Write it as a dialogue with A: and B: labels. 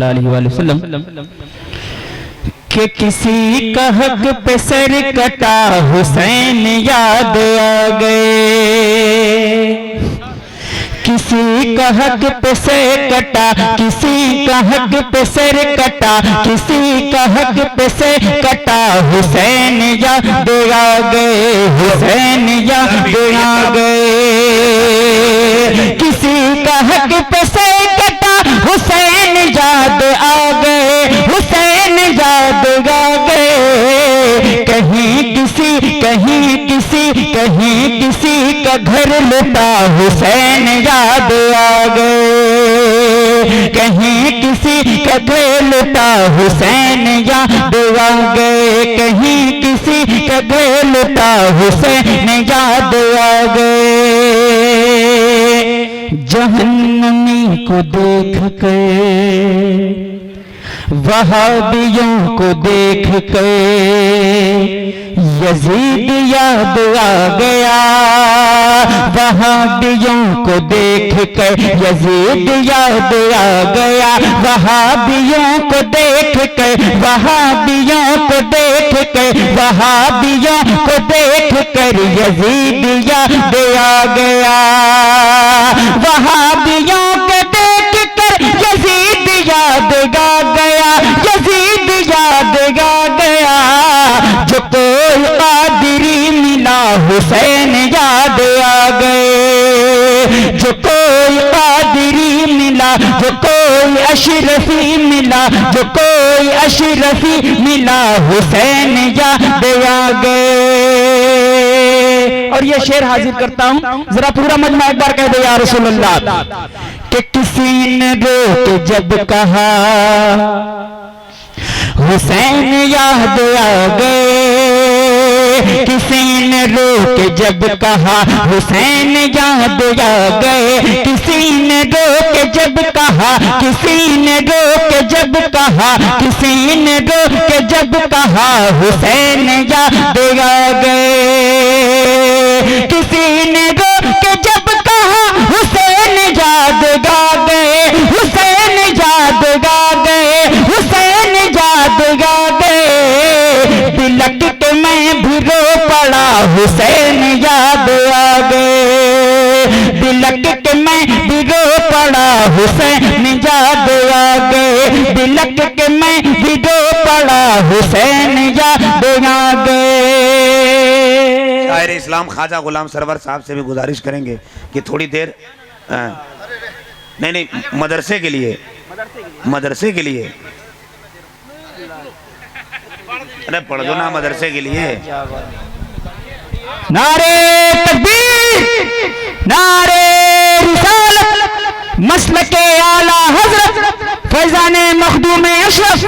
A: علیہ وآلہ وسلم کہ کسی کا حق پہ سر کٹا حسین یاد آ گئے، کسی کا حق پہ سر کٹا، کسی کا حق پہ سر کٹا، کسی کا حق پہ سر کٹا، حسین یاد آ گئے، حسین یاد آ گئے، کسی کا حق پہ سر کٹا، حسین یاد آ گئے، حسین یاد آ گئے، کہیں کسی کا گھر لٹا، حسین یاد آ گئے، کہیں کسی کا گھر لٹا، حسین یاد آ گئے، کہیں کسی کا گھر لٹا، حسین یاد آ گئے، جہنمی کو دیکھ کر، وہابیوں کو دیکھ کر یزید یاد آ گیا، وہابیوں کو دیکھ کر یزید یاد آ گیا، وہابیوں کو دیکھ کر، وہابیوں کو دیکھ کر، وہابیوں کو دیکھ کر یزید یاد آ گیا، وہابیوں کو دیکھ کر یزید یاد آ گیا، یزید یاد آ گیا، جو کوئی قادری ملا، حسین یاد آ گئے، جو کوئی قادری ملا، جو کوئی اشرفی ملا، جو کوئی اشرفی ملا، حسین یاد آ گئے۔ اور یہ شعر حاضر کرتا ہوں، ذرا پورا مجمع ایک بار کہہ دے یا رسول اللہ، کہ کسی نے رو کے جب کہا، حسین یاد آ گئے، کسی نے رو کے جب کہا، حسین یاد آ گئے، کسی نے رو کے جب کہا، کسی نے رو کے جب کہا، کسی نے رو کے جب کہا، حسین یاد آ گئے، کسی نے رو کے جب کہا، حسین یاد آ گئے، حسین یاد آ گئے، حسین یاد آ گئے، بلک کے میں بھی رو پڑا، حسین یاد آ گئے، بلک کے میں بھی رو پڑا، حسین یاد آ گئے، بلک کے میں بھی رو پڑا، حسین یاد آ گئے۔
B: شاعر اسلام خواجہ غلام سرور صاحب سے بھی گزارش کریں گے کہ تھوڑی دیر نہیں مدرسے کے لیے ارے پڑھ دو نا مدرسے کے لیے۔
A: نعرے تکبیر، نعرے رسالت، مسلک اعلیٰ حضرت فیضان مخدوم اشرف